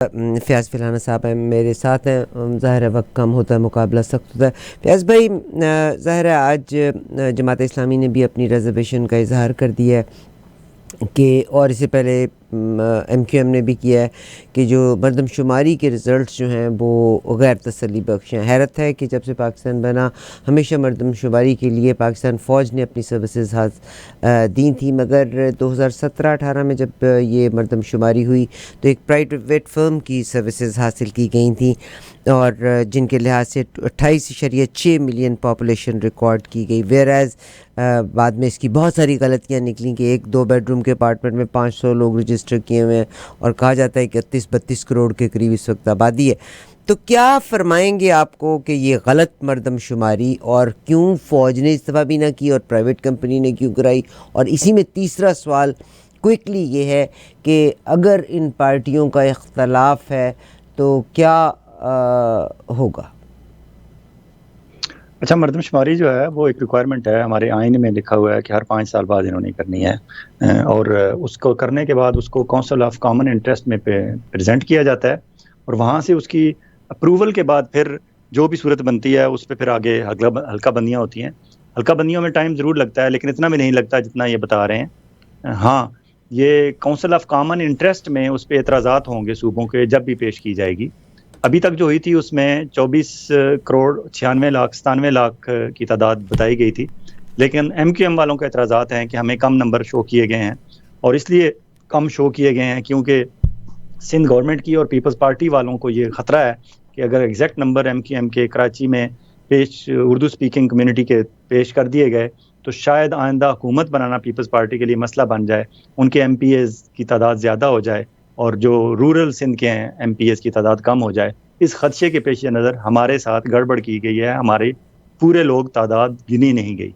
فیاض فلانہ صاحب ہیں میرے ساتھ ہیں. ظاہر ہے وقت کم ہوتا ہے، مقابلہ سخت ہوتا ہے. فیاض بھائی، ظاہر ہے آج جماعت اسلامی نے بھی اپنی ریزرویشن کا اظہار کر دیا ہے کہ، اور اس سے پہلے ایم کیو ایم نے بھی کیا ہے کہ جو مردم شماری کے رزلٹس جو ہیں وہ غیر تسلی بخش ہیں. حیرت ہے کہ جب سے پاکستان بنا ہمیشہ مردم شماری کے لیے پاکستان فوج نے اپنی سروسز دی تھیں، مگر 2017-18 میں جب یہ مردم شماری ہوئی تو ایک پرائیویٹ فرم کی سروسز حاصل کی گئی تھیں، اور جن کے لحاظ سے 28.6 ملین پاپولیشن ریکارڈ کی گئی. ویئر ایز بعد میں اس کی بہت ساری غلطیاں نکلیں کہ ایک 2 بیڈ روم کے اپارٹمنٹ میں 500 لوگ رجسٹر کیے ہوئے ہیں، اور کہا جاتا ہے کہ 32 کروڑ کے قریب اس وقت آبادی ہے. تو کیا فرمائیں گے آپ کو کہ یہ غلط مردم شماری، اور کیوں فوج نے اس دفعہ بھی نہ کی اور پرائیویٹ کمپنی نے کیوں کرائی؟ اور اسی میں تیسرا سوال کوئکلی یہ ہے کہ اگر ان پارٹیوں کا اختلاف ہے تو کیا ہوگا؟ اچھا، مردم شماری جو ہے وہ ایک ریکوائرمنٹ ہے، ہمارے آئین میں لکھا ہوا ہے کہ ہر 5 سال بعد انہوں نے کرنی ہے، اور اس کو کرنے کے بعد اس کو کونسل آف کامن انٹرسٹ میں پریزنٹ کیا جاتا ہے، اور وہاں سے اس کی اپروول کے بعد پھر جو بھی صورت بنتی ہے اس پہ پھر آگے ہلکا بندیاں ہوتی ہیں. ہلکا بندیوں میں ٹائم ضرور لگتا ہے، لیکن اتنا بھی نہیں لگتا جتنا یہ بتا رہے ہیں. ہاں، یہ کونسل آف کامن انٹرسٹ میں اس پہ اعتراضات ہوں گے صوبوں کے جب بھی پیش کی جائے گی. ابھی تک جو ہوئی تھی اس میں 24 کروڑ 96 لاکھ کی تعداد بتائی گئی تھی، لیکن ایم کیو ایم والوں کے اعتراضات ہیں کہ ہمیں کم نمبر شو کیے گئے ہیں، اور اس لیے کم شو کیے گئے ہیں کیونکہ سندھ گورنمنٹ کی اور پیپلز پارٹی والوں کو یہ خطرہ ہے کہ اگر exact number M Q M کے کراچی میں اردو سپیکنگ کمیونٹی کے پیش کر دیے گئے تو شاید آئندہ حکومت بنانا پیپلز پارٹی کے لیے مسئلہ بن جائے، ان کے ایم پی ایز کی تعداد زیادہ ہو جائے اور جو رورل سندھ کے ہیں ایم پی ایس کی تعداد کم ہو جائے. اس خدشے کے پیش نظر ہمارے ساتھ گڑبڑ کی گئی ہے، ہمارے پورے لوگ تعداد گنی نہیں گئی.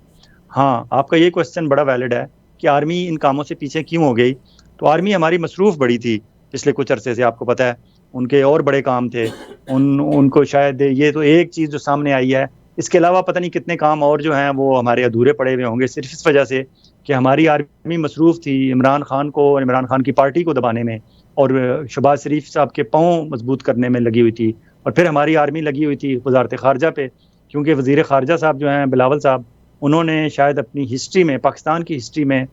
ہاں، آپ کا یہ کوسچن بڑا ویلڈ ہے کہ آرمی ان کاموں سے پیچھے کیوں ہو گئی. تو آرمی ہماری مصروف بڑی تھی پچھلے کچھ عرصے سے، آپ کو پتہ ہے ان کے اور بڑے کام تھے، ان کو شاید یہ تو ایک چیز جو سامنے آئی ہے، اس کے علاوہ پتہ نہیں کتنے کام اور جو ہیں وہ ہمارے ادھورے پڑے ہوئے ہوں گے، صرف اس وجہ سے کہ ہماری آرمی مصروف تھی عمران خان کو اور عمران خان کی پارٹی کو دبانے میں، اور شہباز شریف صاحب کے پاؤں مضبوط کرنے میں لگی ہوئی تھی. اور پھر ہماری آرمی لگی ہوئی تھی وزارت خارجہ پہ، کیونکہ وزیر خارجہ صاحب جو ہیں بلاول صاحب، انہوں نے شاید اپنی ہسٹری میں، پاکستان کی ہسٹری میں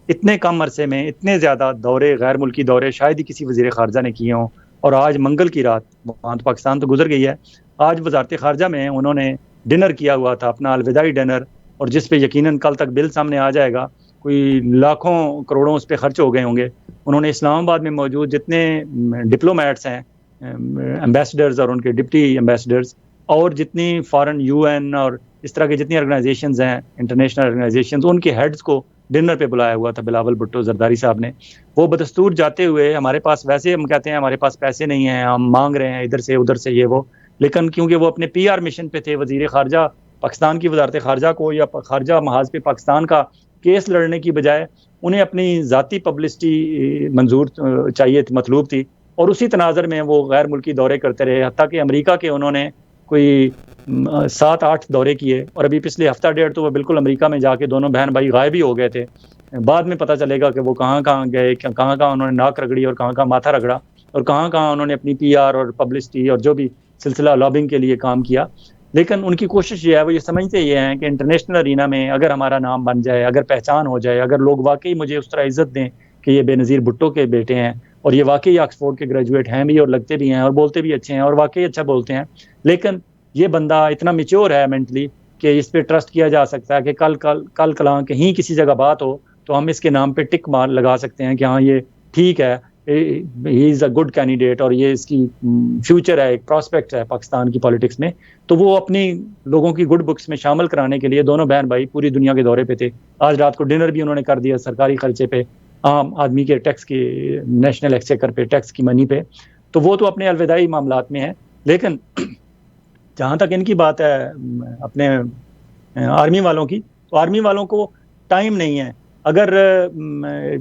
اتنے کم عرصے میں اتنے زیادہ دورے، غیر ملکی دورے شاید ہی کسی وزیر خارجہ نے کیے ہوں. اور آج منگل کی رات، وہاں تو پاکستان تو گزر گئی ہے، آج وزارت خارجہ میں انہوں نے ڈنر کیا ہوا تھا، اپنا الوداعی ڈنر، اور جس پہ یقیناً کل تک بل سامنے آ جائے گا، کوئی لاکھوں کروڑوں اس پہ خرچ ہو گئے ہوں گے. انہوں نے اسلام آباد میں موجود جتنے ڈپلومیٹس ہیں، ایمبیسڈرز اور ان کے ڈپٹی ایمبیسڈرز، اور جتنی فارن یو این اور اس طرح کی جتنی آرگنائزیشنز ہیں انٹرنیشنل آرگنائزیشنز، ان کے ہیڈز کو ڈنر پہ بلایا ہوا تھا بلاول بھٹو زرداری صاحب نے. وہ بدستور جاتے ہوئے، ہمارے پاس ویسے ہم کہتے ہیں ہمارے پاس پیسے نہیں ہیں، ہم مانگ رہے ہیں ادھر سے ادھر سے یہ وہ، لیکن کیونکہ وہ اپنے پی آر مشن پہ تھے، وزیر خارجہ پاکستان کی وزارت خارجہ کو یا خارجہ محاذ پہ پاکستان کا کیس لڑنے کی بجائے انہیں اپنی ذاتی پبلسٹی منظور چاہیے تھی، مطلوب تھی، اور اسی تناظر میں وہ غیر ملکی دورے کرتے رہے، حتیٰ کہ امریکہ کے انہوں نے کوئی 7-8 دورے کیے، اور ابھی پچھلے ہفتہ ڈیڑھ تو وہ بالکل امریکہ میں جا کے دونوں بہن بھائی غائب ہی ہو گئے تھے. بعد میں پتہ چلے گا کہ وہ کہاں کہاں گئے، کہاں کہاں انہوں نے ناک رگڑی اور کہاں کہاں ماتھا رگڑا، اور کہاں کہاں انہوں نے اپنی پی آر اور پبلسٹی اور جو بھی سلسلہ لابنگ کے لیے کام کیا. لیکن ان کی کوشش یہ ہے، وہ یہ سمجھتے یہ ہیں کہ انٹرنیشنل ارینا میں اگر ہمارا نام بن جائے، اگر پہچان ہو جائے، اگر لوگ واقعی مجھے اس طرح عزت دیں کہ یہ بے نظیر بھٹو کے بیٹے ہیں اور یہ واقعی آکسفورڈ کے گریجویٹ ہیں بھی اور لگتے بھی ہیں اور بولتے بھی اچھے ہیں اور واقعی اچھا بولتے ہیں، لیکن یہ بندہ اتنا میچور ہے مینٹلی کہ اس پہ ٹرسٹ کیا جا سکتا ہے کہ کل کلاں کہیں کسی جگہ بات ہو تو ہم اس کے نام پہ ٹک مار لگا سکتے ہیں کہ ہاں یہ ٹھیک ہے، ہی از اے گڈ کینڈیڈیٹ، اور یہ اس کی فیوچر ہے، ایک پراسپیکٹ ہے پاکستان کی پالیٹکس میں. تو وہ اپنی لوگوں کی گڈ بکس میں شامل کرانے کے لیے دونوں بہن بھائی پوری دنیا کے دورے پہ تھے. آج رات کو ڈنر بھی انہوں نے کر دیا سرکاری خرچے پہ، عام آدمی کے ٹیکس کی، نیشنل ایکسچیکر پہ، ٹیکس کی منی پہ. تو وہ تو اپنے الوداعی معاملات میں ہیں، لیکن جہاں تک ان کی بات ہے اپنے آرمی والوں کی، تو آرمی والوں کو ٹائم نہیں ہے. اگر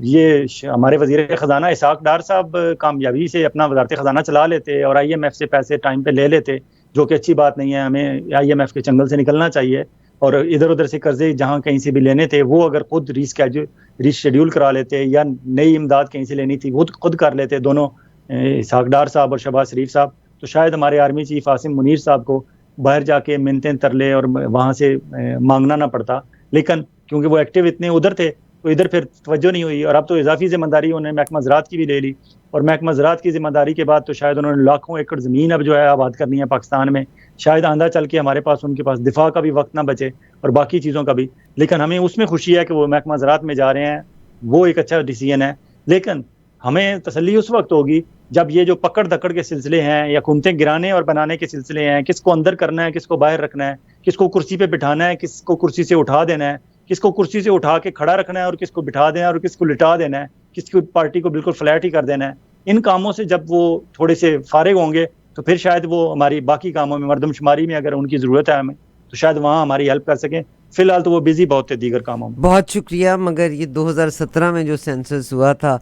یہ ہمارے وزیر خزانہ اسحاق ڈار صاحب کامیابی سے اپنا وزارت خزانہ چلا لیتے اور آئی ایم ایف سے پیسے ٹائم پہ لے لیتے، جو کہ اچھی بات نہیں ہے، ہمیں آئی ایم ایف کے چنگل سے نکلنا چاہیے، اور ادھر ادھر سے قرضے جہاں کہیں سے بھی لینے تھے وہ اگر خود ری شیڈیول کرا لیتے، یا نئی امداد کہیں سے لینی تھی وہ خود کر لیتے، دونوں اسحاق ڈار صاحب اور شہباز شریف صاحب, تو شاید ہمارے آرمی چیف عاصم منیر صاحب کو باہر جا کے منتیں ترلے اور وہاں سے مانگنا نہ پڑتا, لیکن کیونکہ وہ ایکٹیو اتنے ادھر تھے تو ادھر پھر توجہ نہیں ہوئی. اور اب تو اضافی ذمہ داری انہوں نے محکمہ زراعت کی بھی لے لی, اور محکمہ زراعت کی ذمہ داری کے بعد تو شاید انہوں نے لاکھوں ایکڑ زمین اب جو ہے آباد کرنی ہے پاکستان میں. شاید آندہ چل کے ہمارے پاس ان کے پاس دفاع کا بھی وقت نہ بچے اور باقی چیزوں کا بھی, لیکن ہمیں اس میں خوشی ہے کہ وہ محکمہ زراعت میں جا رہے ہیں, وہ ایک اچھا ڈیسیجن ہے. لیکن ہمیں تسلی اس وقت ہوگی جب یہ جو پکڑ دکڑ کے سلسلے ہیں یا حکومتیں گرانے اور بنانے کے سلسلے ہیں, کس کو اندر کرنا ہے, کس کو باہر رکھنا ہے, کس کو کرسی پہ بٹھانا ہے, کس کو کرسی سے اٹھا دینا ہے, کس کو کرسی سے اٹھا کے کھڑا رکھنا ہے اور کس کو بٹھا دینا ہے, اور کس کو لٹا دینا ہے, کس کی پارٹی کو بالکل فلیٹ ہی کر دینا ہے. ان کاموں سے جب وہ تھوڑے سے فارغ ہوں گے تو پھر شاید وہ ہماری باقی کاموں میں مردم شماری میں اگر ان کی ضرورت ہے ہمیں تو شاید وہاں ہماری ہیلپ کر سکیں. فی الحال تو وہ بزی بہت تھے دیگر کاموں میں. بہت شکریہ. مگر یہ 2017 میں جو سینسس ہوا تھا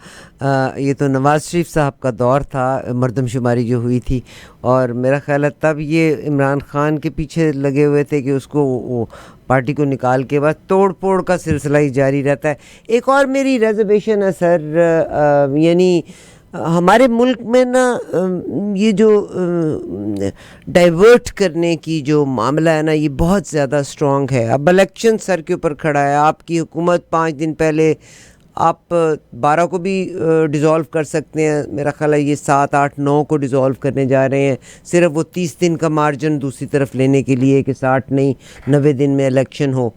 یہ تو نواز شریف صاحب کا دور تھا, مردم شماری جو ہوئی تھی, اور میرا خیال ہے تب یہ عمران خان کے پیچھے لگے ہوئے تھے کہ اس کو پارٹی کو نکال کے بعد توڑ پھوڑ کا سلسلہ ہی جاری رہتا ہے. ایک اور میری ریزرویشن ہے سر, یعنی ہمارے ملک میں نا یہ جو ڈائیورٹ کرنے کی جو معاملہ ہے نا یہ بہت زیادہ اسٹرانگ ہے. اب الیکشن سر کے اوپر کھڑا ہے, آپ کی حکومت 5 دن پہلے آپ 12 کو بھی ڈیزالو کر سکتے ہیں, میرا خیال ہے یہ 7, 8, 9 کو ڈیزالو کرنے جا رہے ہیں, صرف وہ 30 دن کا مارجن دوسری طرف لینے کے لیے کہ 60 نہیں 90 دن میں الیکشن ہو.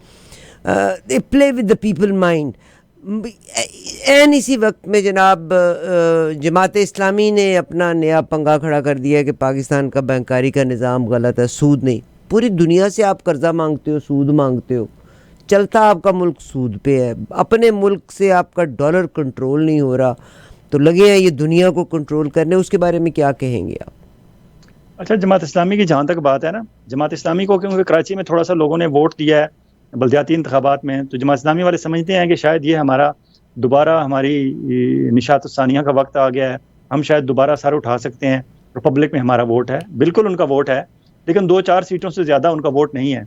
They play with the people mind. این اسی وقت میں جناب جماعت اسلامی نے اپنا نیا پنگا کھڑا کر دیا کہ پاکستان کا بینکاری کا نظام غلط ہے, سود نہیں. پوری دنیا سے آپ قرضہ مانگتے ہو, سود مانگتے ہو, چلتا آپ کا ملک سود پہ ہے, اپنے ملک سے آپ کا ڈالر کنٹرول نہیں ہو رہا, تو لگے ہیں یہ دنیا کو کنٹرول کرنے. اس کے بارے میں کیا کہیں گے آپ؟ اچھا, جماعت اسلامی کی جہاں تک بات ہے نا, جماعت اسلامی کو کیونکہ کراچی میں تھوڑا سا لوگوں نے ووٹ دیا ہے بلدیاتی انتخابات میں, تو جماعت اسلامی والے سمجھتے ہیں کہ شاید یہ ہمارا دوبارہ ہماری نشاط الثانیہ کا وقت آ گیا ہے, ہم شاید دوبارہ سر اٹھا سکتے ہیں, ریپبلک میں ہمارا ووٹ ہے. بالکل ان کا ووٹ ہے, لیکن 2-4 سیٹوں سے زیادہ ان کا ووٹ نہیں ہے.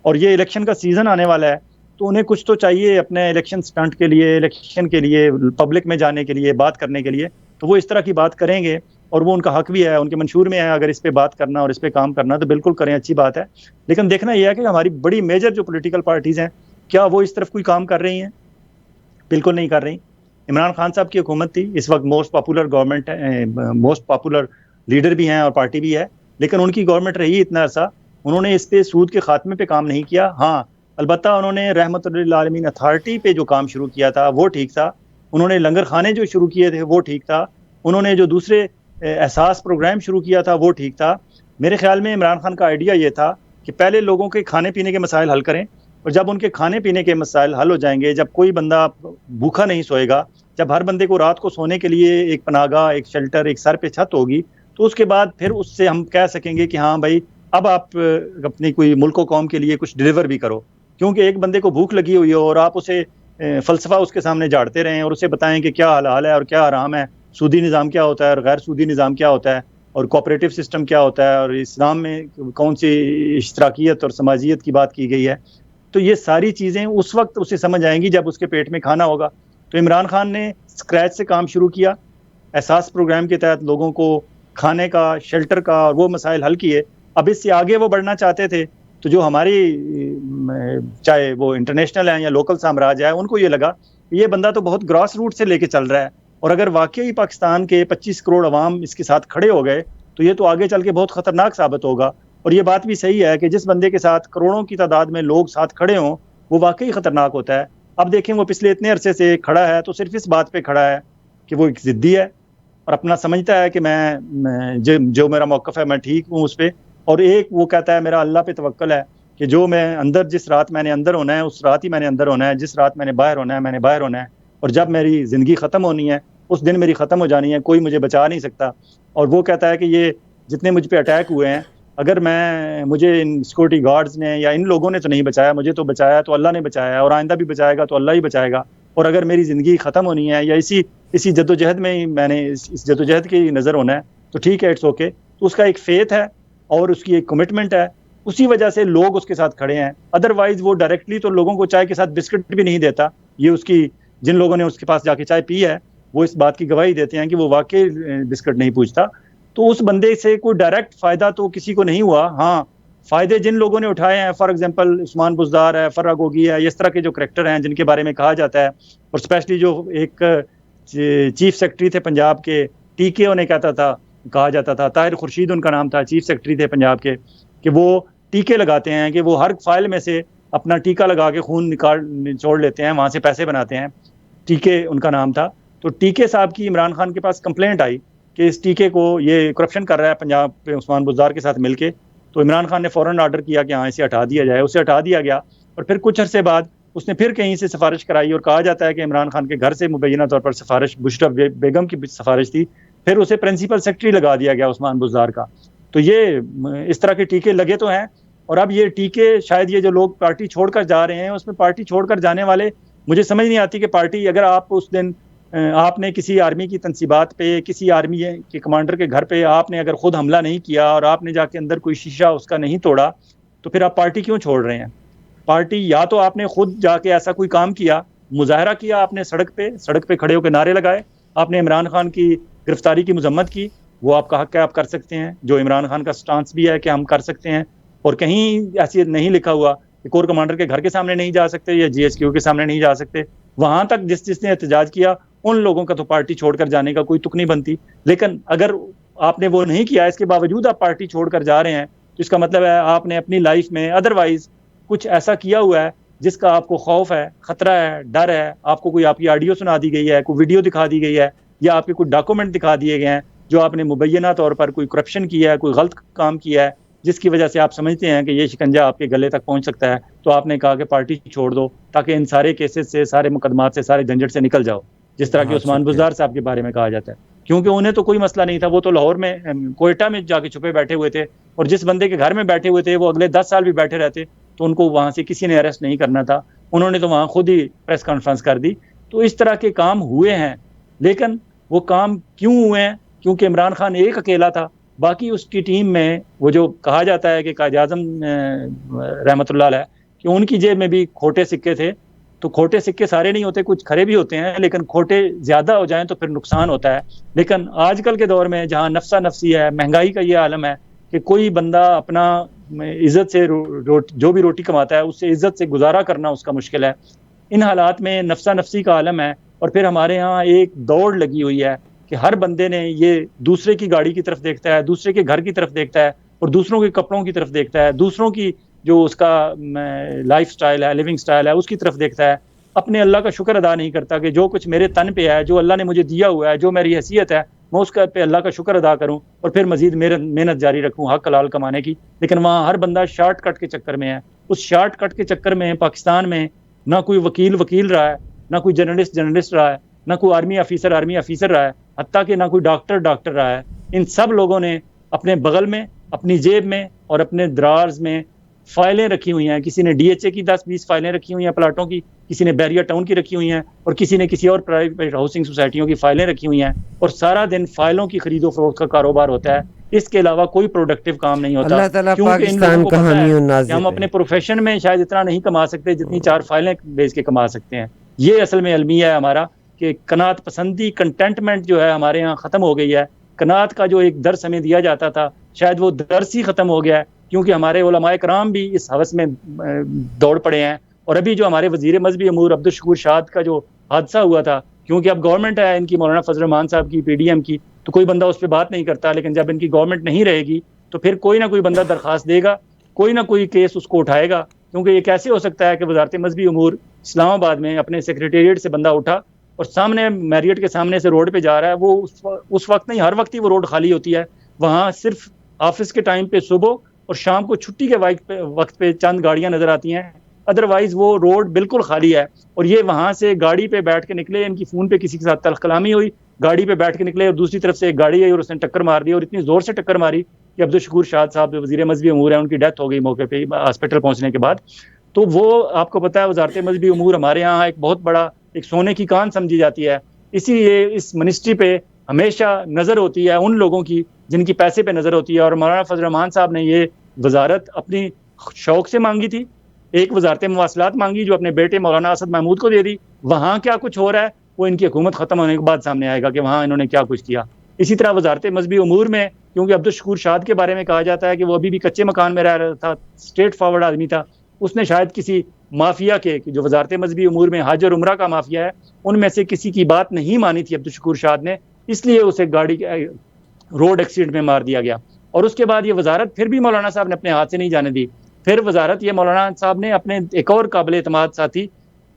اور یہ الیکشن کا سیزن آنے والا ہے تو انہیں کچھ تو چاہیے اپنے الیکشن سٹنٹ کے لیے, الیکشن کے لیے, پبلک میں جانے کے لیے, بات کرنے کے لیے. تو وہ اس طرح کی بات کریں گے اور وہ ان کا حق بھی ہے, ان کے منشور میں ہے اگر اس پہ بات کرنا اور اس پہ کام کرنا تو بالکل کریں, اچھی بات ہے. لیکن دیکھنا یہ ہے کہ ہماری بڑی میجر جو پولیٹیکل پارٹیز ہیں کیا وہ اس طرف کوئی کام کر رہی ہیں؟ بالکل نہیں کر رہی. عمران خان صاحب کی حکومت تھی, اس وقت موسٹ پاپولر گورنمنٹ ہے, موسٹ پاپولر لیڈر بھی ہیں اور پارٹی بھی ہے, لیکن ان کی گورنمنٹ رہی اتنا عرصہ, انہوں نے اس پہ سود کے خاتمے پہ کام نہیں کیا. ہاں البتہ انہوں نے رحمت للعالمین اتھارٹی پہ جو کام شروع کیا تھا وہ ٹھیک تھا, انہوں نے لنگر خانے جو شروع کیے تھے وہ ٹھیک تھا, انہوں نے جو دوسرے احساس پروگرام شروع کیا تھا وہ ٹھیک تھا. میرے خیال میں عمران خان کا آئیڈیا یہ تھا کہ پہلے لوگوں کے کھانے پینے کے مسائل حل کریں, اور جب ان کے کھانے پینے کے مسائل حل ہو جائیں گے, جب کوئی بندہ بھوکا نہیں سوئے گا, جب ہر بندے کو رات کو سونے کے لیے ایک پناہ گاہ, ایک شیلٹر, ایک سر پہ چھت ہوگی, تو اس کے بعد پھر اس سے ہم کہہ سکیں گے کہ ہاں بھائی اب آپ اپنی کوئی ملک و قوم کے لیے کچھ ڈیلیور بھی کرو. کیونکہ ایک بندے کو بھوک لگی ہوئی ہو اور آپ اسے فلسفہ اس کے سامنے جھاڑتے رہیں اور اسے بتائیں کہ کیا حلال ہے اور کیا حرام ہے, سودی نظام کیا ہوتا ہے اور غیر سودی نظام کیا ہوتا ہے, اور کوآپریٹو سسٹم کیا ہوتا ہے, اور اسلام میں کون سی اشتراکیت اور سماجیت کی بات کی گئی ہے, تو یہ ساری چیزیں اس وقت اسے سمجھ آئیں گی جب اس کے پیٹ میں کھانا ہوگا. تو عمران خان نے اسکریچ سے کام شروع کیا, احساس پروگرام کے تحت لوگوں کو کھانے کا, شیلٹر کا اور وہ مسائل حل کیے. اب اس سے آگے وہ بڑھنا چاہتے تھے, تو جو ہماری چاہے وہ انٹرنیشنل ہیں یا لوکل سامراج ہے, ان کو یہ لگا یہ بندہ تو بہت گراس روٹ سے لے کے چل رہا ہے, اور اگر واقعی پاکستان کے 25 کروڑ عوام اس کے ساتھ کھڑے ہو گئے تو یہ تو آگے چل کے بہت خطرناک ثابت ہوگا. اور یہ بات بھی صحیح ہے کہ جس بندے کے ساتھ کروڑوں کی تعداد میں لوگ ساتھ کھڑے ہوں وہ واقعی خطرناک ہوتا ہے. اب دیکھیں وہ پچھلے اتنے عرصے سے کھڑا ہے تو صرف اس بات پہ کھڑا ہے کہ وہ ایک ضدی ہے اور اپنا سمجھتا ہے کہ میں جو میرا موقف ہے میں ٹھیک ہوں اس پہ, اور ایک وہ کہتا ہے میرا اللہ پہ توکل ہے کہ جو میں اندر, جس رات میں نے اندر ہونا ہے اس رات ہی میں نے اندر ہونا ہے, جس رات میں نے باہر ہونا ہے میں نے باہر ہونا ہے, اور جب میری زندگی ختم ہونی ہے اس دن میری ختم ہو جانی ہے, کوئی مجھے بچا نہیں سکتا. اور وہ کہتا ہے کہ یہ جتنے مجھ پہ اٹیک ہوئے ہیں, اگر مجھے ان سیکورٹی گارڈز نے یا ان لوگوں نے تو نہیں بچایا, مجھے تو بچایا تو اللہ نے بچایا, اور آئندہ بھی بچائے گا تو اللہ ہی بچائے گا. اور اگر میری زندگی ختم ہونی ہے یا اسی جدوجہد میں ہی میں نے اس جدوجہد کی نظر ہونا ہے تو ٹھیک ہے, اٹس اوکے. تو اس کا ایک فیتھ ہے اور اس کی ایک کمٹمنٹ ہے, اسی وجہ سے لوگ اس کے ساتھ کھڑے ہیں. ادروائز وہ ڈائریکٹلی تو لوگوں کو چائے کے ساتھ بسکٹ بھی نہیں دیتا. یہ اس کی جن لوگوں نے اس کے پاس جا کے چائے پی ہے وہ اس بات کی گواہی دیتے ہیں کہ وہ واقعی بسکٹ نہیں پوچھتا. تو اس بندے سے کوئی ڈائریکٹ فائدہ تو کسی کو نہیں ہوا. ہاں فائدے جن لوگوں نے اٹھائے ہیں, فار ایگزامپل عثمان بزدار ہے, فرا گوگی ہے, اس طرح کے جو کریکٹر ہیں جن کے بارے میں کہا جاتا ہے, اور اسپیشلی جو ایک چیف سیکرٹری تھے پنجاب کے, ٹی کے انہیں کہا جاتا تھا, طاہر خورشید ان کا نام تھا, چیف سیکرٹری تھے پنجاب کے, کہ وہ ٹیکے لگاتے ہیں, کہ وہ ہر فائل میں سے اپنا ٹیکا لگا کے خون نچوڑ لیتے ہیں, وہاں سے پیسے بناتے ہیں. ٹیکے ان کا نام تھا. تو ٹیکے صاحب کی عمران خان کے پاس کمپلینٹ آئی کہ اس ٹیکے کو یہ کرپشن کر رہا ہے پنجاب پہ عثمان بزدار کے ساتھ مل کے. تو عمران خان نے فوراً آرڈر کیا کہ ہاں اسے ہٹا دیا جائے. اسے ہٹا دیا گیا, اور پھر کچھ عرصے بعد اس نے پھر کہیں سے سفارش کرائی, اور کہا جاتا ہے کہ عمران خان کے گھر سے مبینہ طور پر سفارش بشرا بیگم کی سفارش تھی. پھر اسے پرنسپل سیکرٹری لگا دیا گیا عثمان بزدار کا. تو یہ اس طرح کے ٹیکے لگے تو ہیں. اور اب یہ ٹیکے شاید یہ جو لوگ پارٹی چھوڑ کر جا رہے ہیں, اس میں پارٹی چھوڑ کر جانے والے, مجھے سمجھ نہیں آتی کہ پارٹی, اگر آپ اس دن آپ نے کسی آرمی کی تنصیبات پہ, کسی آرمی کے کمانڈر کے گھر پہ آپ نے اگر خود حملہ نہیں کیا, اور آپ نے جا کے اندر کوئی شیشہ اس کا نہیں توڑا, تو پھر آپ پارٹی کیوں چھوڑ رہے ہیں؟ پارٹی یا تو آپ نے خود جا کے ایسا کوئی کام کیا, مظاہرہ کیا آپ نے سڑک پہ کھڑے ہو کے نعرے لگائے, آپ نے عمران خان کی گرفتاری کی مذمت کی, وہ آپ کا حق ہے, آپ کر سکتے ہیں, جو عمران خان کا سٹانس بھی ہے کہ ہم کر سکتے ہیں. اور کہیں ایسی نہیں لکھا ہوا کہ کور کمانڈر کے گھر کے سامنے نہیں جا سکتے یا جی ایس کیو کے سامنے نہیں جا سکتے. وہاں تک جس نے احتجاج کیا, ان لوگوں کا تو پارٹی چھوڑ کر جانے کا کوئی تک نہیں بنتی. لیکن اگر آپ نے وہ نہیں کیا, اس کے باوجود آپ پارٹی چھوڑ کر جا رہے ہیں, تو اس کا مطلب ہے آپ نے اپنی لائف میں ادروائز کچھ ایسا کیا ہوا ہے جس کا آپ کو خوف ہے, خطرہ ہے, ڈر ہے. آپ کو کوئی آپ کی آڈیو سنا دی گئی ہے, کوئی ویڈیو دکھا دی گئی ہے, یا آپ کے کوئی ڈاکومنٹ دکھا دیے گئے ہیں جو آپ نے مبینہ طور پر کوئی کرپشن کیا ہے, کوئی غلط کام کیا ہے, جس کی وجہ سے آپ سمجھتے ہیں کہ یہ شکنجہ آپ کے گلے تک پہنچ سکتا ہے. تو آپ نے کہا کہ پارٹی چھوڑ دو, تاکہ ان سارے کیسز سے, سارے مقدمات سے, سارے جھنجٹ سے نکل جاؤ, جس طرح کہ عثمان بزدار صاحب کے بارے میں کہا جاتا ہے. کیونکہ انہیں تو کوئی مسئلہ نہیں تھا, وہ تو لاہور میں کوئٹہ میں جا کے چھپے بیٹھے ہوئے تھے, اور جس بندے کے گھر میں بیٹھے ہوئے تھے وہ اگلے 10 سال بھی بیٹھے رہتے, تو ان کو وہاں سے کسی نے اریسٹ نہیں کرنا تھا. انہوں نے تو وہاں خود ہی پریس کانفرنس کر دی. تو اس طرح کے کام ہوئے ہیں. لیکن وہ کام کیوں ہوئے ہیں؟ کیونکہ عمران خان ایک اکیلا تھا. باقی اس کی ٹیم میں وہ جو کہا جاتا ہے کہ قائد اعظم رحمۃ اللہ علیہ, کہ ان کی جیب میں بھی کھوٹے سکے تھے. تو کھوٹے سکے سارے نہیں ہوتے, کچھ کھرے بھی ہوتے ہیں, لیکن کھوٹے زیادہ ہو جائیں تو پھر نقصان ہوتا ہے. لیکن آج کل کے دور میں جہاں نفسا نفسی ہے, مہنگائی کا یہ عالم ہے کہ کوئی بندہ اپنا عزت سے جو بھی روٹی کماتا ہے اس سے عزت سے گزارا کرنا اس کا مشکل ہے. ان حالات میں نفسا نفسی کا عالم ہے. اور پھر ہمارے ہاں ایک دوڑ لگی ہوئی ہے کہ ہر بندے نے یہ دوسرے کی گاڑی کی طرف دیکھتا ہے, دوسرے کے گھر کی طرف دیکھتا ہے, اور دوسروں کے کپڑوں کی طرف دیکھتا ہے, دوسروں کی جو اس کا لائف سٹائل ہے, لیونگ سٹائل ہے, اس کی طرف دیکھتا ہے. اپنے اللہ کا شکر ادا نہیں کرتا کہ جو کچھ میرے تن پہ ہے, جو اللہ نے مجھے دیا ہوا ہے, جو میری حیثیت ہے, میں اس پہ اللہ کا شکر ادا کروں, اور پھر مزید محنت جاری رکھوں حق حلال کمانے کی. لیکن وہاں ہر بندہ شارٹ کٹ کے چکر میں ہے. اس شارٹ کٹ کے چکر میں پاکستان میں نہ کوئی وکیل رہا ہے, نہ کوئی جرنلسٹ رہا ہے, نہ کوئی آرمی آفیسر رہا ہے, حتیٰ کہ نہ کوئی ڈاکٹر رہا ہے. ان سب لوگوں نے اپنے بغل میں, اپنی جیب میں اور اپنے درارز میں فائلیں رکھی ہوئی ہیں. کسی نے DHA کی 10-20 فائلیں رکھی ہوئی ہیں پلاٹوں کی, کسی نے بیریا ٹاؤن کی رکھی ہوئی ہیں, اور کسی نے کسی اور پرائیویٹ ہاؤسنگ سوسائٹیوں کی فائلیں رکھی ہوئی ہیں. اور سارا دن فائلوں کی خرید و فروخت کا کاروبار ہوتا ہے. اس کے علاوہ کوئی پروڈکٹیو کام نہیں ہوتا. اللہ تعالیٰ کیونکہ ان لوگوں پاکستان کو کا پتہ حامی ہے و کہ ناصر ہم ہے. اپنے پروفیشن میں شاید اتنا نہیں کما سکتے جتنی 4 فائلیں بیچ کے کما سکتے ہیں. یہ اصل میں المیہ ہے ہمارا, کہ قناعت پسندی, کنٹینٹمنٹ جو ہے ہمارے یہاں ختم ہو گئی ہے. قناعت کا جو ایک درس ہمیں دیا جاتا تھا, شاید وہ درس ہی ختم ہو گیا ہے. کیونکہ ہمارے علماء کرام بھی اس ہوس میں دوڑ پڑے ہیں. اور ابھی جو ہمارے وزیر مذہبی امور عبدالشکور شاد کا جو حادثہ ہوا تھا, کیونکہ اب گورنمنٹ ہے ان کی, مولانا فضل الرحمان صاحب کی, PDM کی, تو کوئی بندہ اس پہ بات نہیں کرتا. لیکن جب ان کی گورنمنٹ نہیں رہے گی تو پھر کوئی نہ کوئی بندہ درخواست دے گا, کوئی نہ کوئی کیس اس کو اٹھائے گا. کیونکہ یہ کیسے ہو سکتا ہے کہ وزارت مذہبی امور اسلام آباد میں اپنے سیکریٹریٹ سے بندہ اٹھا اور سامنے میریٹ کے سامنے سے روڈ پہ جا رہا ہے, وہ اس وقت نہیں, ہر وقت ہی وہ روڈ خالی ہوتی ہے. وہاں صرف آفس کے ٹائم پہ صبح اور شام کو چھٹی کے وقت پہ چند گاڑیاں نظر آتی ہیں, ادروائز وہ روڈ بالکل خالی ہے. اور یہ وہاں سے گاڑی پہ بیٹھ کے نکلے, ان کی فون پہ کسی کے ساتھ تلخ کلامی ہوئی, گاڑی پہ بیٹھ کے نکلے, اور دوسری طرف سے ایک گاڑی آئی اور اس نے ٹکر مار دی, اور اتنی زور سے ٹکر ماری کہ عبدالشکور شاد صاحب وزیر مذہبی امور ہیں, ان کی ڈیتھ ہو گئی موقع پہ ہاسپٹل پہنچنے کے بعد. تو وہ آپ کو پتا ہے وزارت مذہبی امور ہمارے یہاں ایک بہت بڑا ایک سونے کی کان سمجھی جاتی ہے. اسی لیے اس منسٹری پہ ہمیشہ نظر ہوتی ہے ان لوگوں کی جن کی پیسے پہ نظر ہوتی ہے. اور مولانا فضل الرحمان صاحب نے یہ وزارت اپنی شوق سے مانگی تھی. ایک وزارت مواصلات مانگی جو اپنے بیٹے مولانا اسد محمود کو دے دی. وہاں کیا کچھ ہو رہا ہے وہ ان کی حکومت ختم ہونے کے بعد سامنے آئے گا کہ وہاں انہوں نے کیا کچھ کیا. اسی طرح وزارت مذہبی امور میں کیونکہ عبدالشکور شاد کے بارے میں کہا جاتا ہے کہ وہ ابھی بھی کچے مکان میں رہ رہا تھا, اسٹریٹ فارورڈ آدمی تھا, اس نے شاید کسی مافیا کے جو وزارت مذہبی امور میں حج اور عمرہ کا مافیا ہے ان میں سے کسی کی بات نہیں مانی تھی عبدالشکور شاد نے, اس لیے اسے گاڑی روڈ ایکسیڈنٹ میں مار دیا گیا. اور اس کے بعد یہ وزارت پھر بھی مولانا صاحب نے اپنے ہاتھ سے نہیں جانے دی. پھر وزارت یہ مولانا صاحب نے اپنے ایک اور قابل اعتماد ساتھی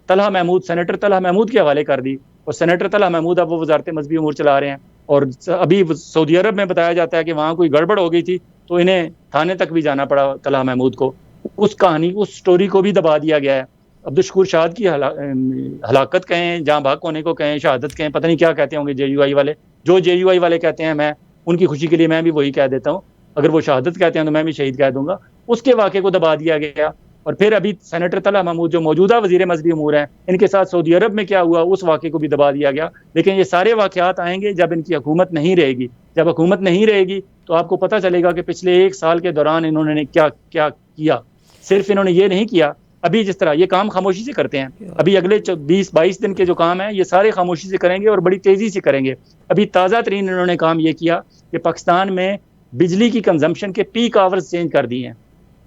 طلحہ محمود, سینیٹر طلحہ محمود کے حوالے کر دی, اور سینیٹر طلحہ محمود اب وہ وزارت مذہبی امور چلا رہے ہیں. اور ابھی سعودی عرب میں بتایا جاتا ہے کہ وہاں کوئی گڑبڑ ہو گئی تھی تو انہیں تھانے تک بھی جانا پڑا طلحہ محمود کو. اس کہانی, اس سٹوری کو بھی دبا دیا گیا ہے. عبدالشکور شاد کی ہلاکت کہیں, جہاں بھاگ ہونے کو کہیں, شہادت کہیں, پتہ نہیں کیا کہتے ہوں گے جے یو آئی والے. جو جے یو آئی والے کہتے ہیں میں ان کی خوشی کے لیے میں بھی وہی کہہ دیتا ہوں, اگر وہ شہادت کہتے ہیں تو میں بھی شہید کہہ دوں گا. اس کے واقعے کو دبا دیا گیا. اور پھر ابھی سینیٹر طلحہ محمود جو موجودہ وزیر مذہبی امور ہیں, ان کے ساتھ سعودی عرب میں کیا ہوا اس واقعے کو بھی دبا دیا گیا. لیکن یہ سارے واقعات آئیں گے جب ان کی حکومت نہیں رہے گی. جب حکومت نہیں رہے گی تو آپ کو پتہ چلے گا کہ پچھلے 1 سال کے دوران انہوں نے کیا کیا کیا. صرف انہوں نے یہ نہیں کیا, ابھی جس طرح یہ کام خاموشی سے کرتے ہیں, ابھی اگلے 20-22 دن کے جو کام ہیں یہ سارے خاموشی سے کریں گے اور بڑی تیزی سے کریں گے. ابھی تازہ ترین انہوں نے کام یہ کیا کہ پاکستان میں بجلی کی کنزمپشن کے پیک آورز چینج کر دیے ہیں.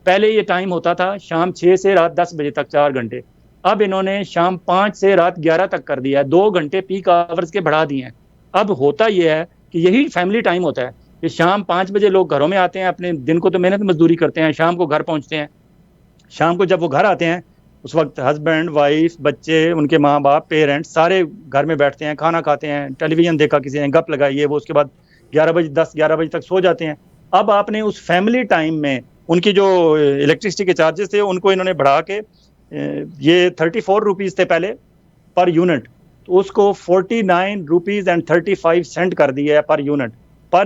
پہلے یہ ٹائم ہوتا تھا شام 6 سے رات 10 بجے تک 4 گھنٹے, اب انہوں نے شام 5 سے رات 11 تک کر دیا ہے, 2 گھنٹے پیک آورز کے بڑھا دیے ہیں. اب ہوتا یہ ہے کہ یہی فیملی ٹائم ہوتا ہے کہ شام 5 بجے لوگ گھروں میں آتے ہیں, اپنے دن کو تو محنت مزدوری کرتے ہیں, شام کو گھر پہنچتے ہیں. شام کو جب وہ گھر آتے ہیں اس وقت ہسبینڈ, وائف, بچے, ان کے ماں باپ, پیرنٹس سارے گھر میں بیٹھتے ہیں, کھانا کھاتے ہیں, ٹیلی ویژن دیکھا کسی نے, گپ لگائیے, وہ اس کے بعد 10-11 بجے تک سو جاتے ہیں. اب آپ نے اس فیملی ٹائم میں ان کی جو الیکٹرسٹی کے چارجز تھے ان کو انہوں نے بڑھا کے, یہ 34 روپیز تھے پہلے پر یونٹ, تو اس کو 49 روپیز اینڈ 35 سینٹ کر دیا ہے پر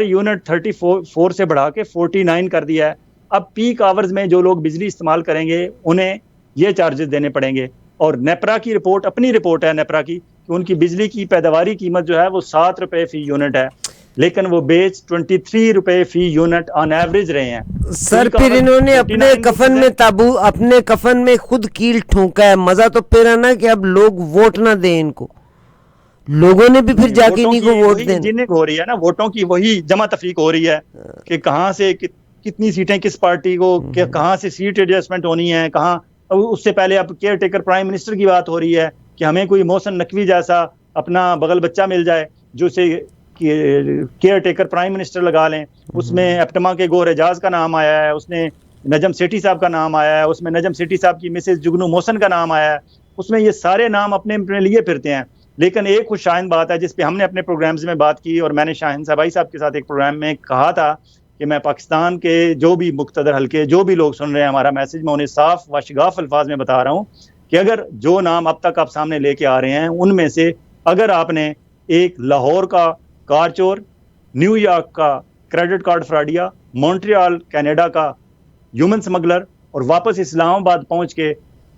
یونٹ 34 سے بڑھا کے 49 کر دیا ہے. اب پیک آورز میں جو لوگ بجلی استعمال کریں گے انہیں یہ چارجز دینے پڑیں گے. اور نیپرا کی رپورٹ, اپنی رپورٹ ہے نیپرا کی, کہ ان کی بجلی کی پیداواری قیمت جو ہے وہ 7 روپے فی یونٹ ہے, لیکن وہ بیچ 23 روپے فی یونٹ آن ایوریج رہے ہیں. سر پھر انہوں نے اپنے کفن میں تابو, اپنے کفن میں خود کیل ٹھونکا ہے. مزہ تو پھر ہے نا کہ اب لوگ ووٹ نہ دیں ان کو, لوگوں نے بھی پھر جا کے انہیں کو ووٹ دیں. جنہیں ہو رہی ہے نا ووٹوں کی وہی جمع تفریق ہو رہی ہے کہ کہاں سے کتنی سیٹیں کس پارٹی کو, کہاں سے سیٹ ایڈجسٹمنٹ ہونی ہے کہاں. اس سے پہلے اب کیئر ٹیکر پرائم منسٹر کی بات ہو رہی ہے کہ ہمیں کوئی محسن نقوی جیسا اپنا بغل بچہ مل جائے جو سے کیئر ٹیکر پرائم منسٹر لگا لیں. اس میں اپٹما کے گور اعجاز کا نام آیا ہے, اس میں نجم سیٹھی صاحب کا نام آیا ہے, اس میں نجم سیٹھی صاحب کی مسز جگنو محسن کا نام آیا ہے. اس میں یہ سارے نام اپنے لیے پھرتے ہیں. لیکن ایک خوش شائن بات ہے جس پہ ہم نے اپنے پروگرامز میں بات کی, اور میں نے شاہین صاحبائی صاحب کے ساتھ ایک پروگرام میں کہا تھا کہ میں پاکستان کے جو بھی مقتدر حلقے, جو بھی لوگ سن رہے ہیں ہمارا میسج, میں انہیں صاف و شگاف الفاظ میں بتا رہا ہوں کہ اگر جو نام اب تک آپ سامنے لے کے آ رہے ہیں ان میں سے اگر آپ نے ایک لاہور کا کار چور, نیو یارک کا کریڈٹ کارڈ فراڈیا, مونٹریال کینیڈا کا ہیومن سمگلر, اور واپس اسلام آباد پہنچ کے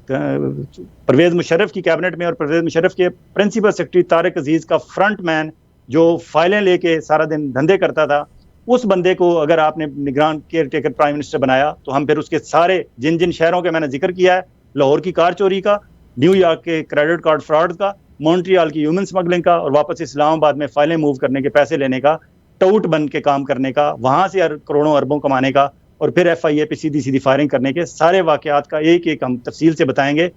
پرویز مشرف کی کیبنٹ میں اور پرویز مشرف کے پرنسپل سیکرٹری طارق عزیز کا فرنٹ مین جو فائلیں لے کے سارا دن دھندے کرتا تھا, اس بندے کو اگر آپ نے نگران کیئر ٹیکر پرائم منسٹر بنایا تو ہم پھر اس کے سارے جن شہروں کے میں نے ذکر کیا ہے, لاہور کی کار چوری کا, نیو یارک کے کریڈٹ کارڈ فراڈ کا, مونٹریال کی ہیومن سمگلنگ کا, اور واپس اسلام آباد میں فائلیں موو کرنے کے, پیسے لینے کا, ٹوٹ بن کے کام کرنے کا, وہاں سے کروڑوں اربوں کمانے کا, اور پھر ایف آئی اے پہ سیدھی فائرنگ کرنے کے سارے واقعات کا ایک ایک ہم تفصیل سے بتائیں گے.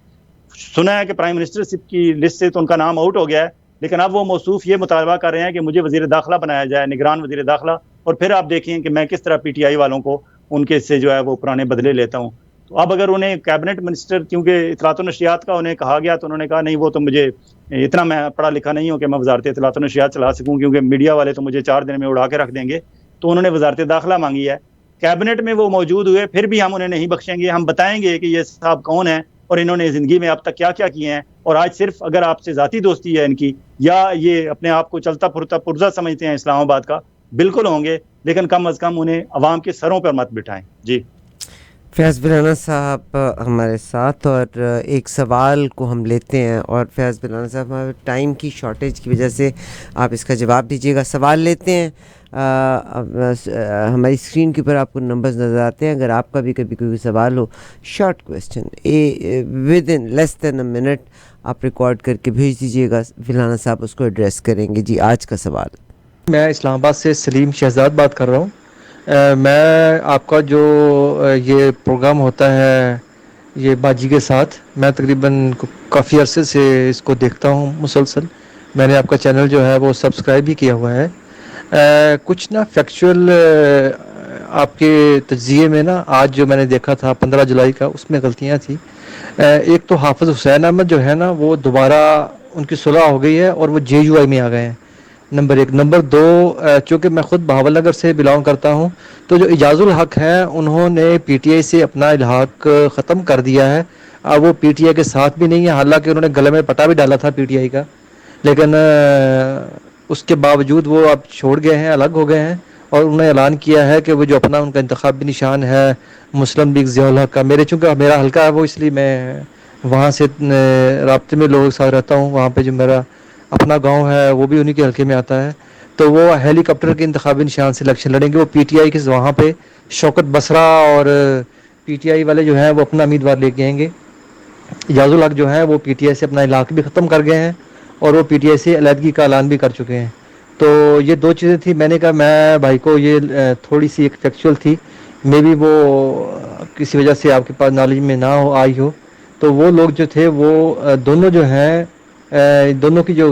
سنا ہے کہ پرائم منسٹرشپ کی لسٹ سے تو ان کا نام آؤٹ ہو گیا ہے, لیکن اب وہ موصوف یہ مطالبہ کر رہے ہیں کہ مجھے وزیر داخلہ بنایا جائے, نگران وزیر داخلہ, اور پھر آپ دیکھیں کہ میں کس طرح پی ٹی آئی والوں کو ان کے سے جو ہے وہ پرانے بدلے لیتا ہوں. تو اب اگر انہیں کیبنٹ منسٹر, کیونکہ اطلاعات و نشریات کا انہیں کہا گیا تو انہوں نے کہا نہیں وہ تو مجھے اتنا میں پڑھا لکھا نہیں ہوں کہ میں وزارت اطلاعات و نشریات چلا سکوں, کیونکہ میڈیا والے تو مجھے 4 دن میں اڑا کے رکھ دیں گے. تو انہوں نے وزارت داخلہ مانگی ہے, کیبنٹ میں وہ موجود ہوئے, پھر بھی ہم انہیں نہیں بخشیں گے. ہم بتائیں گے کہ یہ صاحب کون ہیں اور انہوں نے زندگی میں اب تک کیا کیا کیے ہیں, اور آج صرف اگر آپ سے ذاتی دوستی ہے ان کی, یا یہ اپنے آپ کو چلتا پھرتا پرزا سمجھتے ہیں اسلام آباد کا, بالکل ہوں گے, لیکن کم از کم انہیں عوام کے سروں پر مت بٹھائیں. جی فیاض بلانا صاحب ہمارے ساتھ, اور ایک سوال کو ہم لیتے ہیں, اور فیاض بلانا صاحب ٹائم کی شارٹیج کی وجہ سے آپ اس کا جواب دیجیے گا. سوال لیتے ہیں, ہماری اسکرین کے اوپر آپ کو نمبرز نظر آتے ہیں. اگر آپ کا بھی کبھی کوئی سوال ہو, short question with in less than a minute آپ ریکارڈ کر کے بھیج دیجیے گا, فلانا صاحب اس کو ایڈریس کریں گے. جی آج کا سوال. میں اسلام آباد سے سلیم شہزاد بات کر رہا ہوں. میں آپ کا جو یہ پروگرام ہوتا ہے یہ باجی کے ساتھ, میں تقریباً کافی عرصے سے اس کو دیکھتا ہوں مسلسل. میں نے آپ کا چینل جو ہے وہ سبسکرائب بھی کیا ہوا ہے. کچھ نا فیکچوئل آپ کے تجزیے میں نا آج جو میں نے دیکھا تھا 15 جولائی کا, اس میں غلطیاں تھیں. ایک تو حافظ حسین احمد جو ہے نا وہ دوبارہ ان کی صلح ہو گئی ہے اور وہ جے یو آئی میں آ گئے ہیں, نمبر 1. نمبر 2, چونکہ میں خود بہاول نگر سے بلانگ کرتا ہوں, تو جو اجاز الحق ہیں انہوں نے پی ٹی آئی سے اپنا الحاق ختم کر دیا ہے. اب وہ پی ٹی آئی کے ساتھ بھی نہیں ہے, حالانکہ انہوں نے گلے میں پٹا بھی ڈالا تھا پی ٹی آئی کا, لیکن اس کے باوجود وہ اب چھوڑ گئے ہیں, الگ ہو گئے ہیں. اور انہوں نے اعلان کیا ہے کہ وہ جو اپنا ان کا انتخابی نشان ہے مسلم لیگ ضیاء الحق کا, چونکہ میرا حلقہ ہے وہ, اس لیے میں وہاں سے رابطے میں لوگوں کے ساتھ رہتا ہوں. وہاں پہ جو میرا اپنا گاؤں ہے وہ بھی انہی کے حلقے میں آتا ہے. تو وہ ہیلی کاپٹر کے انتخابی نشان سے الیکشن لڑیں گے. وہ پی ٹی آئی کے وہاں پہ شوکت بسرا اور پی ٹی آئی والے جو ہیں وہ اپنا امیدوار لے کے آئیں گے. اجاز الحق جو ہیں وہ پی ٹی آئی سے اپنا علاقہ بھی ختم کر گئے ہیں اور وہ پی ٹی آئی سے علیحدگی کا اعلان بھی کر چکے ہیں. تو یہ 2 چیزیں تھیں. میں نے کہا میں بھائی کو یہ تھوڑی سی ایک فیکچوئل تھی, مے بی وہ کسی وجہ سے آپ کے پاس نالج میں نہ ہو آئی ہو. تو وہ لوگ جو تھے وہ دونوں جو ہیں دونوں کی جو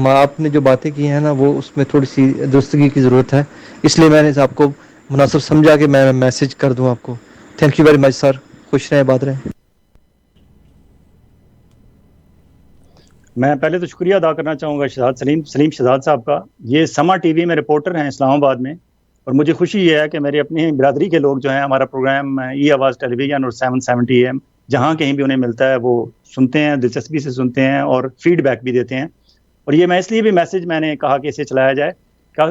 آپ نے جو باتیں کی ہیں نا وہ اس میں تھوڑی سی درستگی کی ضرورت ہے. اس لیے میں نے آپ کو مناسب سمجھا کہ میں میسج کر دوں آپ کو. تھینک یو ویری مچ سر, خوش رہیں, آباد رہیں. میں پہلے تو شکریہ ادا کرنا چاہوں گا سلیم شہزاد صاحب کا. یہ سما ٹی وی میں رپورٹر ہیں اسلام آباد میں, اور مجھے خوشی یہ ہے کہ میری اپنی برادری کے لوگ جو ہیں ہمارا پروگرام ای آواز ٹیلی ویژن اور 770 AM جہاں کہیں بھی انہیں ملتا ہے وہ سنتے ہیں, دلچسپی سے سنتے ہیں اور فیڈ بیک بھی دیتے ہیں. اور یہ میں اس لیے بھی میسج میں نے کہا کہ اسے چلایا جائے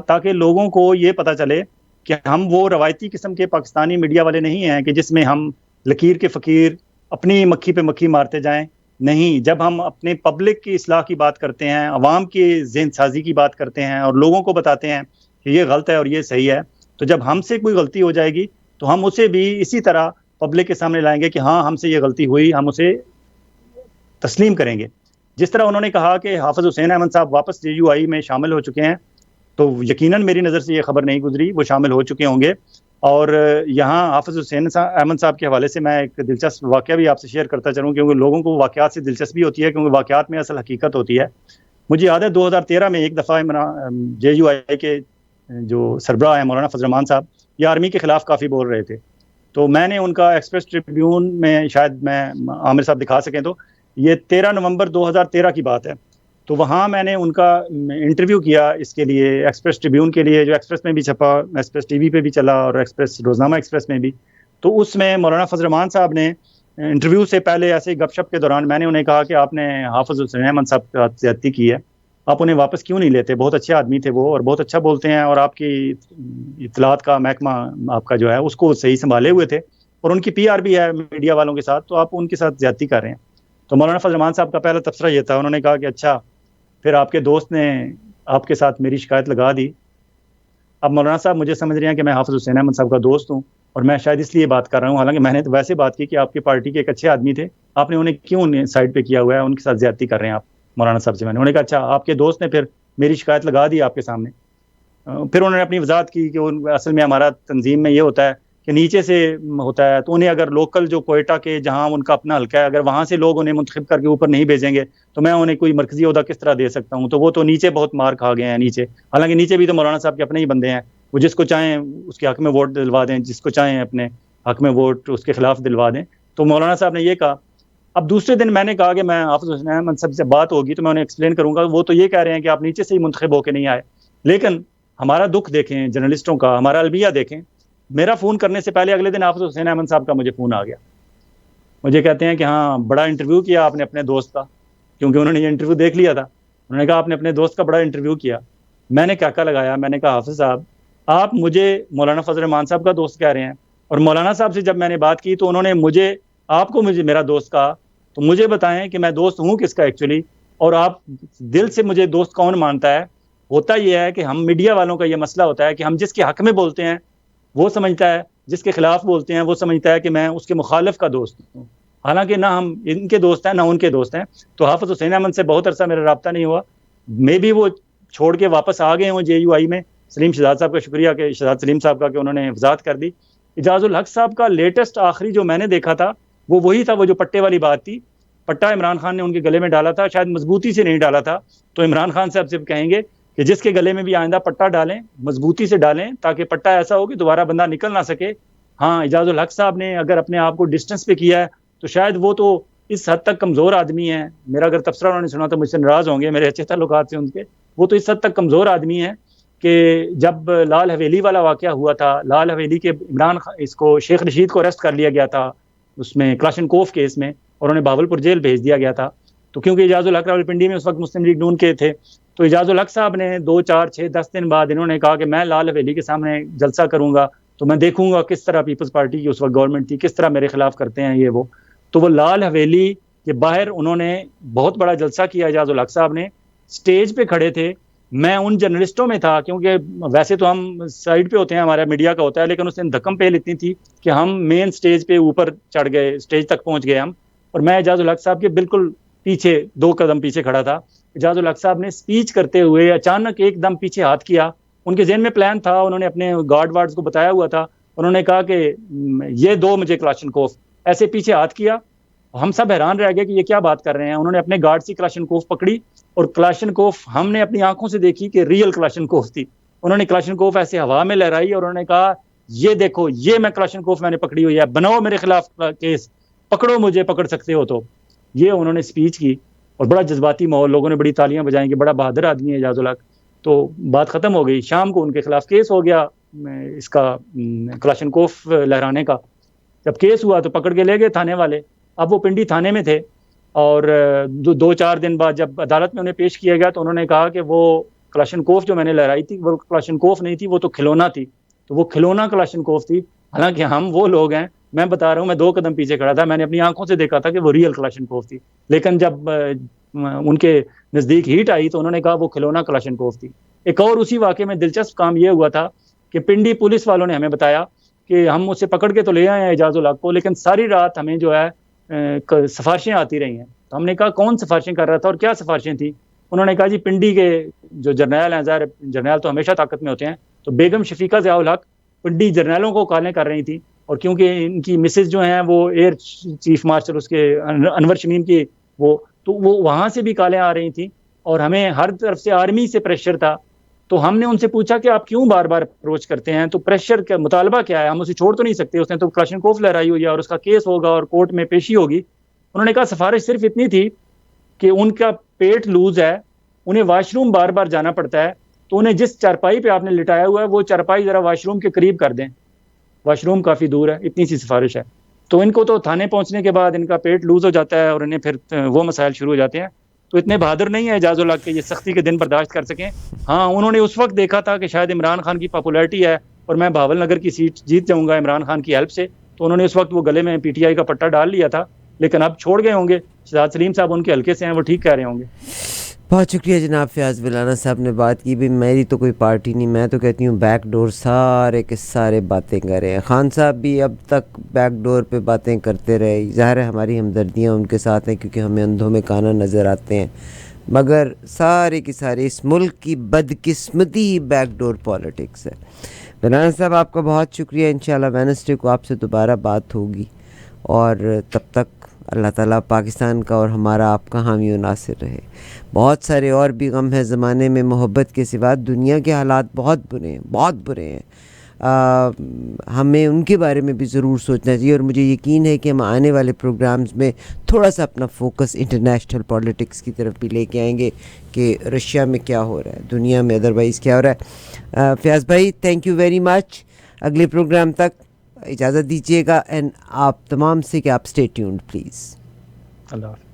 تاکہ لوگوں کو یہ پتہ چلے کہ ہم وہ روایتی قسم کے پاکستانی میڈیا والے نہیں ہیں کہ جس میں ہم لکیر کے فقیر اپنی مکھی پہ مکھی مارتے جائیں. نہیں, جب ہم اپنے پبلک کی اصلاح کی بات کرتے ہیں, عوام کی ذہن سازی کی بات کرتے ہیں اور لوگوں کو بتاتے ہیں کہ یہ غلط ہے اور یہ صحیح ہے, تو جب ہم سے کوئی غلطی ہو جائے گی تو ہم اسے بھی اسی طرح پبلک کے سامنے لائیں گے کہ ہاں ہم سے یہ غلطی ہوئی, ہم اسے تسلیم کریں گے. جس طرح انہوں نے کہا کہ حافظ حسین احمد صاحب واپس جے یو آئی میں شامل ہو چکے ہیں, تو یقیناً میری نظر سے یہ خبر نہیں گزری, وہ شامل ہو چکے ہوں گے. اور یہاں حافظ حسین احمد صاحب کے حوالے سے میں ایک دلچسپ واقعہ بھی آپ سے شیئر کرتا چلوں, کیونکہ لوگوں کو واقعات سے دلچسپی ہوتی ہے, کیونکہ واقعات میں اصل حقیقت ہوتی ہے. مجھے یاد ہے 2013 میں ایک دفعہ جے یو آئی کے جو سربراہ ہیں مولانا فضل الرحمان صاحب, یہ آرمی کے خلاف کافی بول رہے تھے. تو میں نے ان کا ایکسپریس ٹریبیون میں, شاید میں عامر صاحب دکھا سکیں, تو یہ 13 نومبر 2013 کی بات ہے. تو وہاں میں نے ان کا انٹرویو کیا اس کے لیے, ایکسپریس ٹریبیون کے لیے, جو ایکسپریس میں بھی چھپا, ایکسپریس ٹی وی پہ بھی چلا اور ایکسپریس روزنامہ ایکسپریس میں بھی. تو اس میں مولانا فضل الرحمان صاحب نے انٹرویو سے پہلے ایسے گپ شپ کے دوران میں نے انہیں کہا کہ آپ نے حافظ حسین احمد صاحب کا زیادتی کی ہے, آپ انہیں واپس کیوں نہیں لیتے, بہت اچھے آدمی تھے وہ اور بہت اچھا بولتے ہیں, اور آپ کی اطلاعات کا محکمہ آپ کا جو ہے اس کو صحیح سنبھالے ہوئے تھے, اور ان کی پی آر بھی ہے میڈیا والوں کے ساتھ, تو آپ ان کے ساتھ زیادتی کر رہے ہیں. تو مولانا فضل الرحمان صاحب کا پہلا تبصرہ یہ تھا, انہوں نے کہا کہ اچھا پھر آپ کے دوست نے آپ کے ساتھ میری شکایت لگا دی. اب مولانا صاحب مجھے سمجھ رہے ہیں کہ میں حافظ حسین احمد صاحب کا دوست ہوں اور میں شاید اس لیے بات کر رہا ہوں, حالانکہ میں نے تو ویسے بات کی کہ آپ کی پارٹی کے ایک اچھے آدمی تھے, آپ نے انہیں کیوں سائڈ پہ کیا ہوا ہے, ان کے ساتھ زیادتی کر رہے ہیں آپ مولانا صاحب سے. میں نے انہوں نے کہا اچھا آپ کے دوست نے پھر میری شکایت لگا دی آپ کے سامنے. پھر انہوں نے اپنی وضاحت کی کہ اصل میں ہمارا تنظیم میں یہ ہوتا ہے کہ نیچے سے ہوتا ہے, تو انہیں اگر لوکل جو کوئٹہ کے جہاں ان کا اپنا حلقہ ہے, اگر وہاں سے لوگ انہیں منتخب کر کے اوپر نہیں بھیجیں گے تو میں انہیں کوئی مرکزی عہدہ کس طرح دے سکتا ہوں. تو وہ تو نیچے بہت مار کھا گئے ہیں نیچے, حالانکہ نیچے بھی تو مولانا صاحب کے اپنے ہی بندے ہیں, وہ جس کو چاہیں اس کے حق میں ووٹ دلوا دیں, جس کو چاہیں اپنے حق میں ووٹ اس کے خلاف دلوا دیں. تو مولانا صاحب نے یہ کہا. اب دوسرے دن میں نے کہا کہ میں حافظ حسین احمد صاحب سے بات ہوگی تو میں انہیں ایکسپلین کروں گا. وہ تو یہ کہہ رہے ہیں کہ آپ نیچے سے ہی منتخب ہو کے نہیں آئے, لیکن ہمارا دکھ دیکھیں جرنلسٹوں کا, ہمارا المیہ دیکھیں. میرا فون کرنے سے پہلے اگلے دن حافظ حسین احمد صاحب کا مجھے فون آ گیا. مجھے کہتے ہیں کہ ہاں بڑا انٹرویو کیا آپ نے اپنے دوست کا, کیونکہ انہوں نے یہ انٹرویو دیکھ لیا تھا. انہوں نے کہا آپ نے اپنے دوست کا بڑا انٹرویو کیا. میں نے کیا لگایا, میں نے کہا حافظ صاحب آپ مجھے مولانا فضل الرحمان صاحب کا دوست کہہ رہے ہیں, اور مولانا صاحب سے جب میں نے بات کی تو انہوں نے مجھے آپ کو مجھے میرا دوست کہا. تو مجھے بتائیں کہ میں دوست ہوں کس کا ایکچولی, اور آپ دل سے مجھے دوست کون مانتا ہے. ہوتا یہ ہے کہ ہم میڈیا والوں کا یہ مسئلہ ہوتا ہے کہ ہم جس کے حق میں بولتے ہیں وہ سمجھتا ہے، جس کے خلاف بولتے ہیں وہ سمجھتا ہے کہ میں اس کے مخالف کا دوست ہوں، حالانکہ نہ ہم ان کے دوست ہیں نہ ان کے دوست ہیں. تو حافظ حسین احمد سے بہت عرصہ میرا رابطہ نہیں ہوا، مے بھی وہ چھوڑ کے واپس آ گئے ہوں جے یو آئی میں. سلیم شہزاد صاحب کا شکریہ کہ شہزاد سلیم صاحب کا کہ انہوں نے وضاحت کر دی. اعجاز الحق صاحب کا لیٹسٹ آخری جو میں نے دیکھا تھا وہ وہی تھا، وہ جو پٹے والی بات تھی. پٹا عمران خان نے ان کے گلے میں ڈالا تھا، شاید مضبوطی سے نہیں ڈالا تھا. تو عمران خان صاحب سے کہیں گے کہ جس کے گلے میں بھی آئندہ پٹا ڈالیں مضبوطی سے ڈالیں تاکہ پٹا ایسا ہو کہ دوبارہ بندہ نکل نہ سکے. ہاں اعجاز الحق صاحب نے اگر اپنے آپ کو ڈسٹنس پہ کیا ہے تو شاید وہ تو اس حد تک کمزور آدمی ہے. میرا اگر تبصرہ انہوں نے سنا تو مجھ سے ناراض ہوں گے، میرے اچھے تعلقات سے ان کے. وہ تو اس حد تک کمزور آدمی ہے کہ جب لال حویلی والا واقعہ ہوا تھا، لال حویلی کے عمران خان اس کو شیخ رشید کو اریسٹ کر لیا گیا تھا اس میں کلاشنکوف کیس میں، اور انہیں بہاولپور جیل بھیج دیا گیا تھا. تو کیونکہ اعجاز الحق راولپنڈی میں اس وقت مسلم لیگ نون کے تھے، تو اعجاز الحق صاحب نے 2 4 6 10 دن بعد انہوں نے کہا کہ میں لال حویلی کے سامنے جلسہ کروں گا تو میں دیکھوں گا کس طرح پیپلز پارٹی کی اس وقت گورنمنٹ تھی کس طرح میرے خلاف کرتے ہیں یہ وہ. تو وہ لال حویلی کے باہر انہوں نے بہت بڑا جلسہ کیا. اعجاز الحق صاحب نے سٹیج پہ کھڑے تھے، میں ان جرنلسٹوں میں تھا کیونکہ ویسے تو ہم سائڈ پہ ہوتے ہیں، ہمارا میڈیا کا ہوتا ہے، لیکن اس دن دھکم پہل اتنی تھی کہ ہم مین سٹیج پہ اوپر چڑھ گئے، سٹیج تک پہنچ گئے ہم. اور میں اعجاز الحق صاحب کے بالکل پیچھے 2 قدم پیچھے کھڑا تھا. اعجاز الحق صاحب نے سپیچ کرتے ہوئے اچانک ایک دم پیچھے ہاتھ کیا. ان کے ذہن میں پلان تھا، انہوں نے اپنے گارڈ وارڈز کو بتایا ہوا تھا. انہوں نے کہا کہ یہ دو مجھے کلاشنکوف، ایسے پیچھے ہاتھ کیا. ہم سب حیران رہ گئے کہ یہ کیا بات کر رہے ہیں. انہوں نے اپنے گارڈ سے کلاشنکوف پکڑی اور کلاشنکوف ہم نے اپنی آنکھوں سے دیکھی کہ ریئل کلاشنکوف تھی. انہوں نے کلاشنکوف ایسے ہوا میں لہرائی اور انہوں نے کہا یہ دیکھو یہ میں کلاشنکوف میں نے پکڑی ہوئی ہے، بناؤ میرے خلاف کیس، پکڑو مجھے، پکڑ سکتے ہو تو. یہ انہوں نے سپیچ کی اور بڑا جذباتی ماحول، لوگوں نے بڑی تالیاں بجائیں کہ بڑا بہادر آدمی ہے اعجاز الحق. تو بات ختم ہو گئی. شام کو ان کے خلاف کیس ہو گیا اس کا کلاشنکوف لہرانے کا. جب کیس ہوا تو پکڑ کے لے گئے تھانے والے. اب وہ پنڈی تھانے میں تھے اور 2 4 دن بعد جب عدالت میں انہیں پیش کیا گیا تو انہوں نے کہا کہ وہ کلاشنکوف جو میں نے لہرائی تھی وہ کلاشنکوف نہیں تھی، وہ تو کھلونا تھی. تو وہ کھلونا کلاشنکوف تھی. حالانکہ ہم وہ لوگ ہیں، میں بتا رہا ہوں، میں 2 قدم پیچھے کھڑا تھا، میں نے اپنی آنکھوں سے دیکھا تھا کہ وہ ریئل کلاشنکوف تھی. لیکن جب ان کے نزدیک ہیٹ آئی تو انہوں نے کہا وہ کھلونا کلاشنکوف تھی. ایک اور اسی واقعے میں دلچسپ کام یہ ہوا تھا کہ پنڈی پولیس والوں نے ہمیں بتایا کہ ہم اسے پکڑ کے تو لے آئے ہیں اعجاز الحق کو، لیکن ساری رات ہمیں جو ہے سفارشیں آتی رہی ہیں. تو ہم نے کہا کون سفارشیں کر رہا تھا اور کیا سفارشیں تھیں؟ انہوں نے کہا جی پنڈی کے جو جرنیل ہیں، ظاہر جرنیل تو ہمیشہ طاقت میں ہوتے ہیں، تو بیگم شفیقہ ضیاء الحق پنڈی جرنیلوں کو کالیں کر رہی تھیں. اور کیونکہ ان کی مسز جو ہیں وہ ایئر چیف مارشل اس کے انور شمیم کی، وہ تو وہ وہاں سے بھی کالیں آ رہی تھیں اور ہمیں ہر طرف سے آرمی سے پریشر تھا. تو ہم نے ان سے پوچھا کہ آپ کیوں بار بار اپروچ کرتے ہیں، تو پریشر کا مطالبہ کیا ہے، ہم اسے چھوڑ تو نہیں سکتے، اس نے تو کلاشنکوف لہرائی ہوئی ہے اور اس کا کیس ہوگا اور کورٹ میں پیشی ہوگی. انہوں نے کہا سفارش صرف اتنی تھی کہ ان کا پیٹ لوز ہے، انہیں واش روم بار بار جانا پڑتا ہے، تو انہیں جس چارپائی پہ آپ نے لٹایا ہوا ہے وہ چارپائی ذرا واش روم کے قریب کر دیں، واش روم کافی دور ہے، اتنی سی سفارش ہے. تو ان کو تو تھانے پہنچنے کے بعد ان کا پیٹ لوز ہو جاتا ہے اور انہیں پھر وہ مسائل شروع ہو جاتے ہیں. تو اتنے بہادر نہیں ہے اعجاز الحق کہ یہ سختی کے دن برداشت کر سکیں. ہاں انہوں نے اس وقت دیکھا تھا کہ شاید عمران خان کی پاپولیرٹی ہے اور میں بہاول نگر کی سیٹ جیت جاؤں گا عمران خان کی ہیلپ سے، تو انہوں نے اس وقت وہ گلے میں پی ٹی آئی کا پٹا ڈال لیا تھا. لیکن اب چھوڑ گئے ہوں گے. شہزاد سلیم صاحب ان کے حلقے سے ہیں، وہ ٹھیک کہہ رہے ہوں گے. بہت شکریہ جناب فیاض ویلانہ صاحب نے بات کی. بھی میری تو کوئی پارٹی نہیں، میں تو کہتی ہوں بیک ڈور سارے کے سارے باتیں کر رہے ہیں. خان صاحب بھی اب تک بیک ڈور پہ باتیں کرتے رہے. ظاہر ہے ہماری ہمدردیاں ان کے ساتھ ہیں کیونکہ ہمیں اندھوں میں کانا نظر آتے ہیں، مگر سارے کی سارے اس ملک کی بدقسمتی ہی بیک ڈور پالیٹکس ہے. ویلانہ صاحب آپ کا بہت شکریہ. انشاءاللہ وینسڈے کو آپ سے دوبارہ بات ہوگی، اور تب تک اللہ تعالیٰ پاکستان کا اور ہمارا آپ کا حامی و ناصر رہے. بہت سارے اور بھی غم ہے زمانے میں محبت کے سوا. دنیا کے حالات بہت برے ہیں، بہت برے ہیں. ہمیں ان کے بارے میں بھی ضرور سوچنا چاہیے، اور مجھے یقین ہے کہ ہم آنے والے پروگرامز میں تھوڑا سا اپنا فوکس انٹرنیشنل پولیٹکس کی طرف بھی لے کے آئیں گے کہ رشیا میں کیا ہو رہا ہے، دنیا میں ادروائز کیا ہو رہا ہے. فیاض بھائی تھینک یو ویری مچ. اگلے پروگرام تک اجازت دیجیے گا، اینڈ آپ تمام سے کہ آپ اسٹے ٹیونڈ پلیز. اللہ حافظ.